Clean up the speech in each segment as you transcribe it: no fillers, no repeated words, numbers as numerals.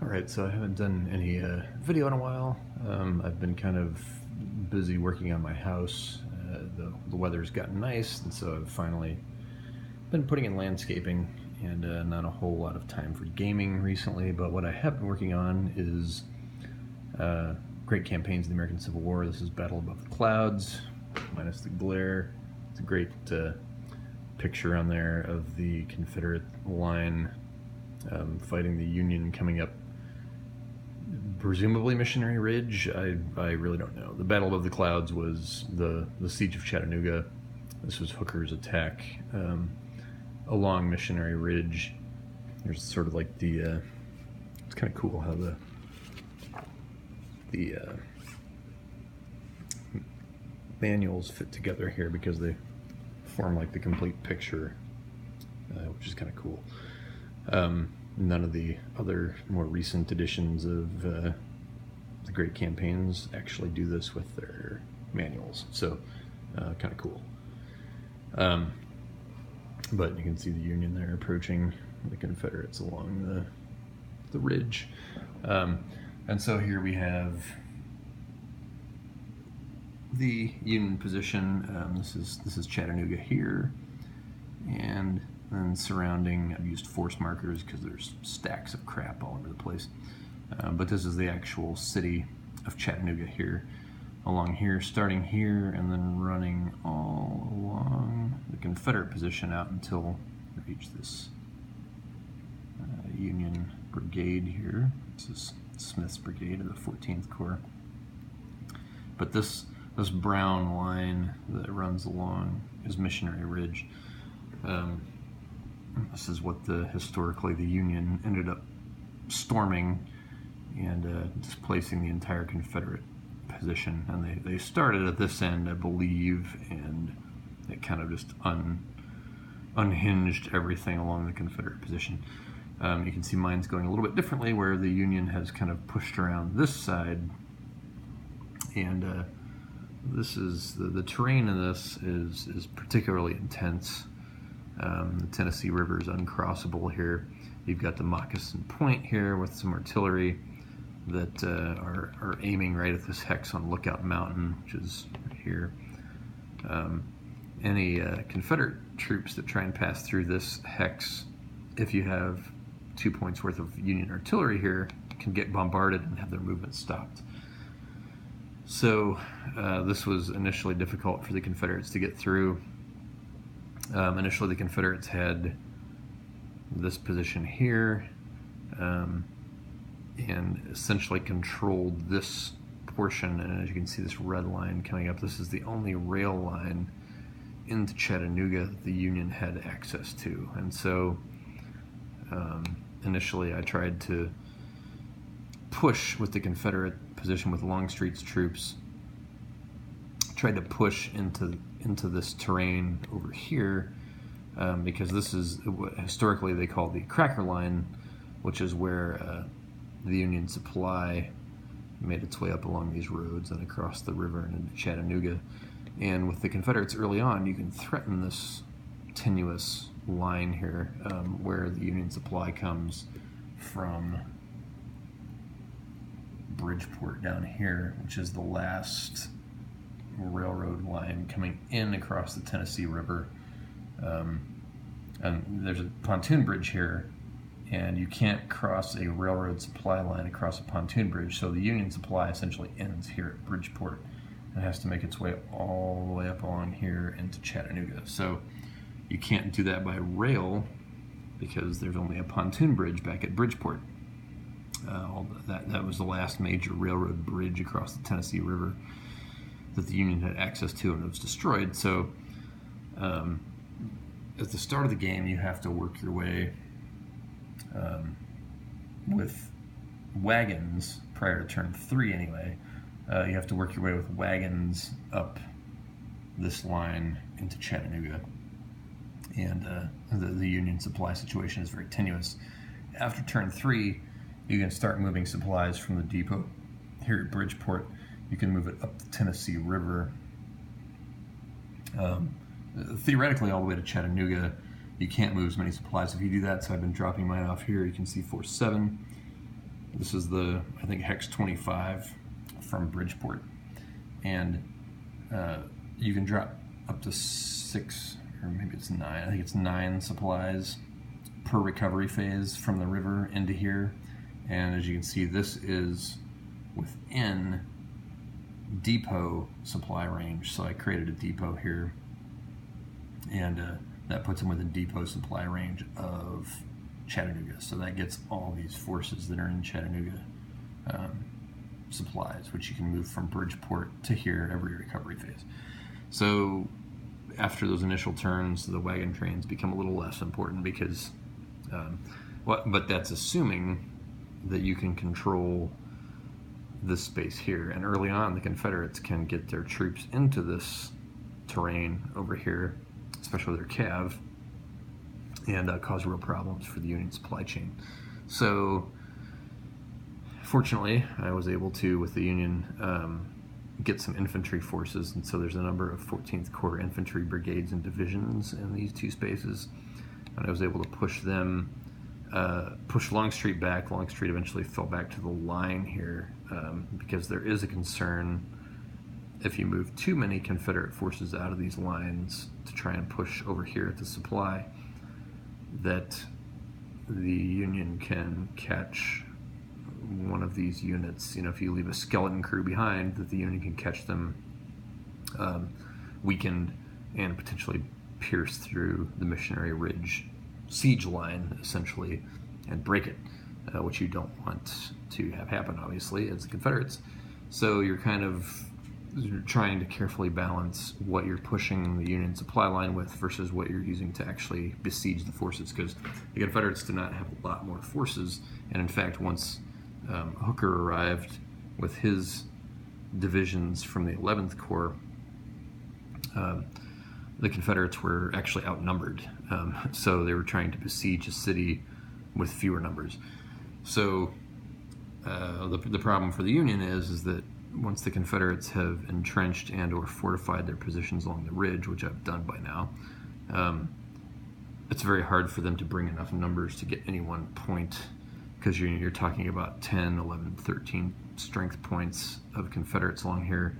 Alright, so I haven't done any video in a while. I've been kind of busy working on my house. The weather's gotten nice, and so I've finally been putting in landscaping, and not a whole lot of time for gaming recently, but what I have been working on is great campaigns in the American Civil War. This is Battle Above the Clouds, minus the glare. It's a great picture on there of the Confederate line fighting the Union coming up presumably Missionary Ridge. I really don't know. The Battle Above the Clouds was the Siege of Chattanooga. This was Hooker's attack along Missionary Ridge. There's sort of like the it's kind of cool how the manuals fit together here because they form like the complete picture, which is kind of cool. None of the other more recent editions of the Great Campaigns actually do this with their manuals, so kind of cool. But you can see the Union there approaching the Confederates along the ridge. And so here we have the Union position. This is Chattanooga here, and then surrounding, I've used force markers because there's stacks of crap all over the place. But this is the actual city of Chattanooga here, along here, starting here, and then running all along the Confederate position out until we reach this Union brigade here. This is Smith's brigade of the 14th Corps. But this brown line that runs along is Missionary Ridge. This is what historically the Union ended up storming and displacing the entire Confederate position. And they started at this end, I believe, and it kind of just unhinged everything along the Confederate position. You can see mine's going a little bit differently, where the Union has kind of pushed around this side, and this is the terrain in this is particularly intense. The Tennessee River is uncrossable here. You've got the Moccasin Point here with some artillery that are aiming right at this hex on Lookout Mountain, which is right here. Any Confederate troops that try and pass through this hex, if you have 2 points worth of Union artillery here, can get bombarded and have their movement stopped. So this was initially difficult for the Confederates to get through. Initially, the Confederates had this position here and essentially controlled this portion. And as you can see, this red line coming up, this is the only rail line into Chattanooga that the Union had access to. And so initially, I tried to push with the Confederate position with Longstreet's troops, tried to push into this terrain over here, because this is what historically they call the Cracker Line, which is where the Union supply made its way up along these roads and across the river and into Chattanooga. And with the Confederates early on, you can threaten this tenuous line here, where the Union supply comes from Bridgeport down here, which is the last railroad line coming in across the Tennessee River. And there's a pontoon bridge here, and you can't cross a railroad supply line across a pontoon bridge, so the Union supply essentially ends here at Bridgeport and has to make its way all the way up along here into Chattanooga. So you can't do that by rail because there's only a pontoon bridge back at Bridgeport. That was the last major railroad bridge across the Tennessee River that the Union had access to, and it was destroyed. So at the start of the game, you have to work your way with wagons prior to turn 3 anyway. You have to work your way with wagons up this line into Chattanooga, and the Union supply situation is very tenuous. After turn 3, you can start moving supplies from the depot here at Bridgeport. You can move it up the Tennessee River, theoretically all the way to Chattanooga. You can't move as many supplies if you do that, so I've been dropping mine off here. You can see Force 7. This is the, I think, Hex 25 from Bridgeport. And you can drop up to 6, or maybe it's 9, I think it's 9 supplies per recovery phase from the river into here. And as you can see, this is within depot supply range. So I created a depot here, and that puts them within depot supply range of Chattanooga. So that gets all these forces that are in Chattanooga supplies, which you can move from Bridgeport to here every recovery phase. So after those initial turns, the wagon trains become a little less important because, but that's assuming that you can control this space here. And early on, the Confederates can get their troops into this terrain over here, especially their cav, and cause real problems for the Union supply chain. So fortunately, I was able to, with the Union, get some infantry forces, and so there's a number of 14th Corps infantry brigades and divisions in these two spaces, and I was able to push them, push Longstreet back. Longstreet eventually fell back to the line here, because there is a concern if you move too many Confederate forces out of these lines to try and push over here at the supply, that the Union can catch one of these units. You know, if you leave a skeleton crew behind, that the Union can catch them weakened and potentially pierce through the Missionary Ridge siege line, essentially, and break it, which you don't want to have happen, obviously, as the Confederates. So you're kind of trying to carefully balance what you're pushing the Union supply line with versus what you're using to actually besiege the forces, because the Confederates did not have a lot more forces, and in fact, once Hooker arrived with his divisions from the 11th Corps, the Confederates were actually outnumbered, so they were trying to besiege a city with fewer numbers. So the problem for the Union is that once the Confederates have entrenched and or fortified their positions along the ridge, which I've done by now, it's very hard for them to bring enough numbers to get any one point, because you're talking about 10, 11, 13 strength points of Confederates along here.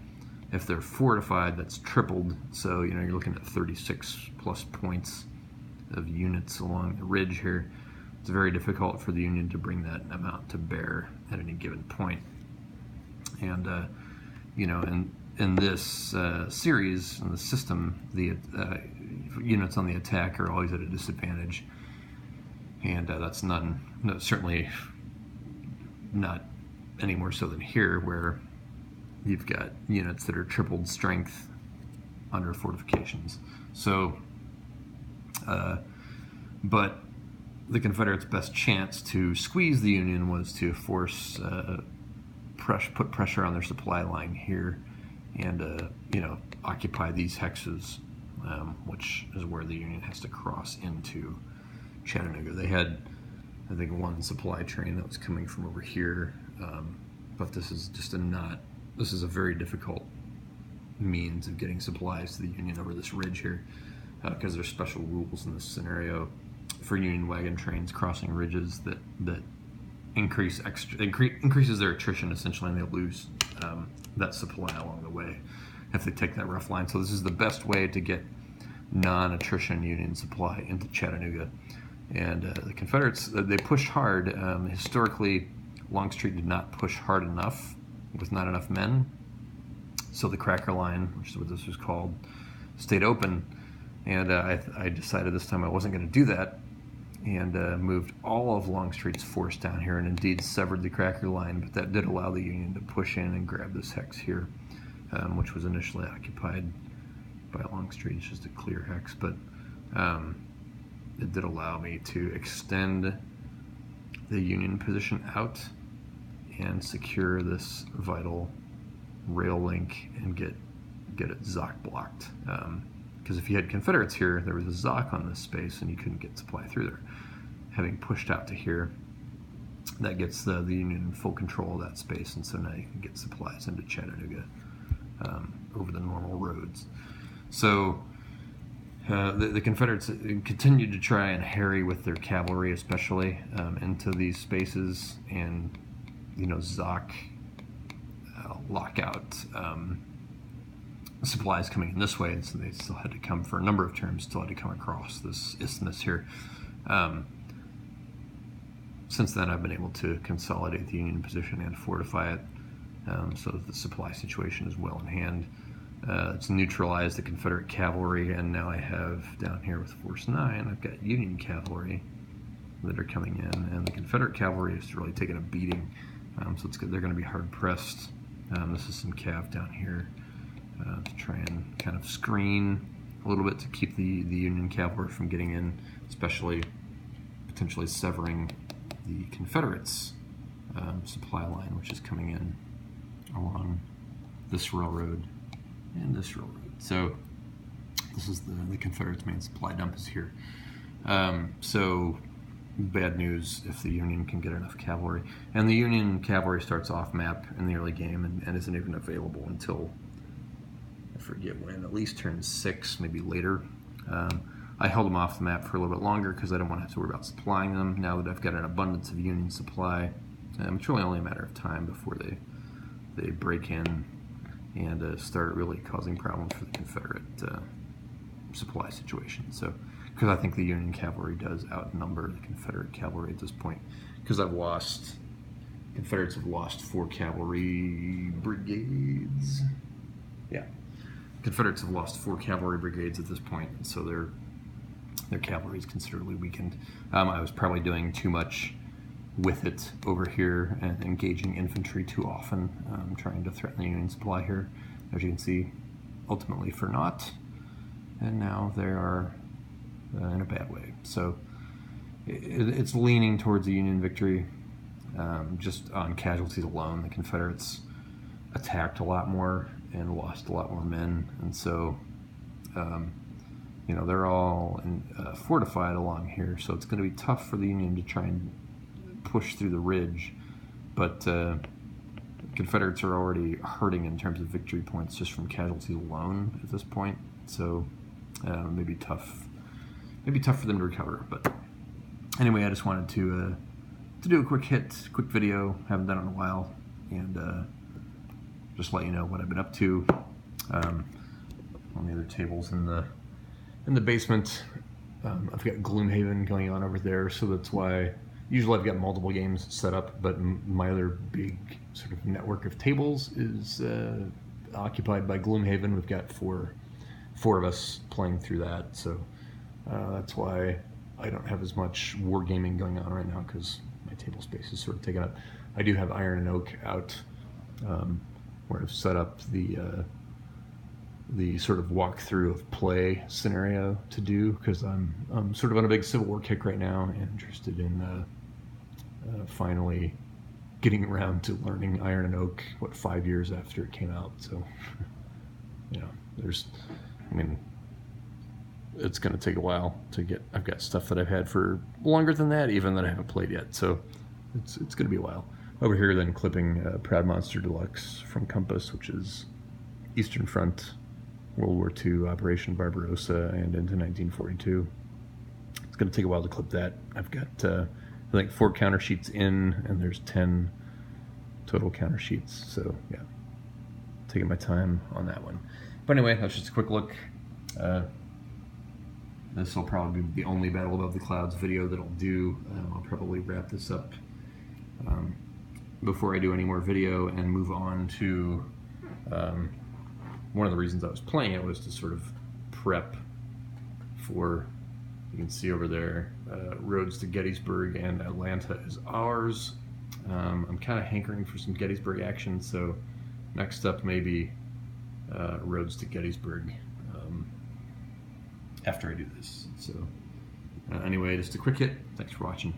If they're fortified, that's tripled, so you're looking at 36 plus points of units along the ridge here. It's very difficult for the Union to bring that amount to bear at any given point. And in this series, in the system, the units on the attack are always at a disadvantage, and that's certainly not any more so than here, where you've got units that are tripled strength under fortifications. So, but the Confederates' best chance to squeeze the Union was to force, put pressure on their supply line here, and occupy these hexes, which is where the Union has to cross into Chattanooga. They had, I think, one supply train that was coming from over here, but this is just this is a very difficult means of getting supplies to the Union over this ridge here, because there's special rules in this scenario for Union wagon trains crossing ridges that increases their attrition, essentially, and they lose that supply along the way if they take that rough line. So this is the best way to get non-attrition Union supply into Chattanooga. And the Confederates, they pushed hard. Historically, Longstreet did not push hard enough with not enough men. So the Cracker Line, which is what this was called, stayed open. And I decided this time I wasn't going to do that, and moved all of Longstreet's force down here, and indeed severed the Cracker Line, but that did allow the Union to push in and grab this hex here, which was initially occupied by Longstreet. It's just a clear hex, but it did allow me to extend the Union position out and secure this vital rail link and get it ZOC blocked. Because if you had Confederates here, there was a ZOC on this space and you couldn't get supply through there. Having pushed out to here, that gets the Union in full control of that space, and so now you can get supplies into Chattanooga over the normal roads. So the Confederates continued to try and harry with their cavalry, especially into these spaces, and ZOC lockout supplies coming in this way, and so they still had to come, for a number of terms, still had to come across this isthmus here. Since then, I've been able to consolidate the Union position and fortify it, so that the supply situation is well in hand. It's neutralized the Confederate cavalry, and now I have down here with Force 9, I've got Union cavalry that are coming in, and the Confederate cavalry is really taking a beating, so it's good. They're going to be hard pressed. This is some cav down here to try and kind of screen a little bit to keep the Union cavalry from getting in, especially potentially severing the Confederates' supply line, which is coming in along this railroad and this railroad. So this is the Confederates' main supply dump is here. So bad news if the Union can get enough cavalry. And the Union cavalry starts off map in the early game and isn't even available until, I forget when, at least turn 6, maybe later. I held them off the map for a little bit longer because I don't want to have to worry about supplying them. Now that I've got an abundance of Union supply, it's really only a matter of time before they break in and start really causing problems for the Confederate supply situation. So, because I think the Union cavalry does outnumber the Confederate cavalry at this point, because Confederates have lost 4 cavalry brigades. Yeah, Confederates have lost 4 cavalry brigades at this point, and so their cavalry is considerably weakened. I was probably doing too much with it over here and engaging infantry too often, trying to threaten the Union supply here, as you can see, ultimately for naught. And now they are in a bad way. So it's leaning towards a Union victory. Just on casualties alone, the Confederates attacked a lot more and lost a lot more men, and so they're all fortified along here, so it's going to be tough for the Union to try and push through the ridge, but Confederates are already hurting in terms of victory points just from casualties alone at this point, so maybe tough for them to recover. But anyway, I just wanted to do a quick video. Haven't done it in a while, and just let you know what I've been up to. On the other tables in the basement, I've got Gloomhaven going on over there, so that's why usually I've got multiple games set up, but my other big sort of network of tables is occupied by Gloomhaven. We've got four of us playing through that, so that's why I don't have as much wargaming going on right now, because my table space is sort of taken up. I do have Iron and Oak out, where I've set up the sort of walkthrough of play scenario to do, because I'm sort of on a big Civil War kick right now and interested in finally getting around to learning Iron and Oak, 5 years after it came out. So it's going to take a while to get. I've got stuff that I've had for longer than that even that I haven't played yet, so it's going to be a while. Over here then clipping Proud Monster Deluxe from Compass, which is Eastern Front, World War II, Operation Barbarossa, and into 1942. It's going to take a while to clip that. I've got, I think, 4 counter sheets in, and there's 10 total counter sheets. So, yeah, taking my time on that one. But anyway, that's just a quick look. This will probably be the only Battle Above the Clouds video that I'll do. I'll probably wrap this up before I do any more video and move on to one of the reasons I was playing it was to sort of prep for, you can see over there, roads to Gettysburg and Atlanta is ours. I'm kind of hankering for some Gettysburg action, so next up maybe roads to Gettysburg after I do this. So anyway, just a quick hit. Thanks for watching.